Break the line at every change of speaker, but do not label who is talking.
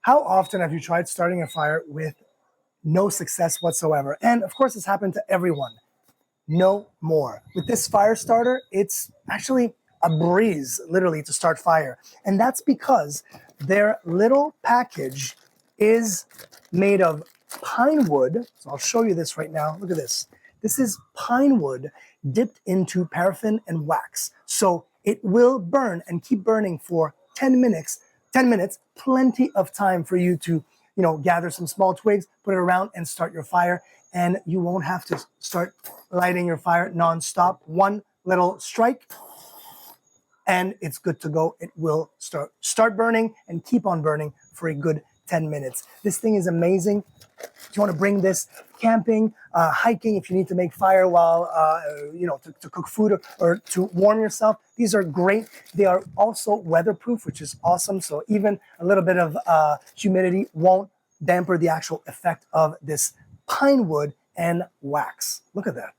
How often have you tried starting a fire with no success whatsoever? And of course, it's happened to everyone. No more. With this fire starter, it's actually a breeze, literally, to start fire. And that's because their little package is made of pine wood. So I'll show you this right now. Look at this. This is pine wood dipped into paraffin and wax. So it will burn and keep burning for 10 minutes. 10 minutes, plenty of time for you to, gather some small twigs, put it around and start your fire. And you won't have to start lighting your fire nonstop. One little strike and it's good to go. It will start burning and keep on burning for a good 10 minutes. This thing is amazing. If you want to bring this camping, hiking, if you need to make fire while, to cook food or to warm yourself, these are great. They are also weatherproof, which is awesome. So even a little bit of humidity won't damper the actual effect of this pine wood and wax. Look at that.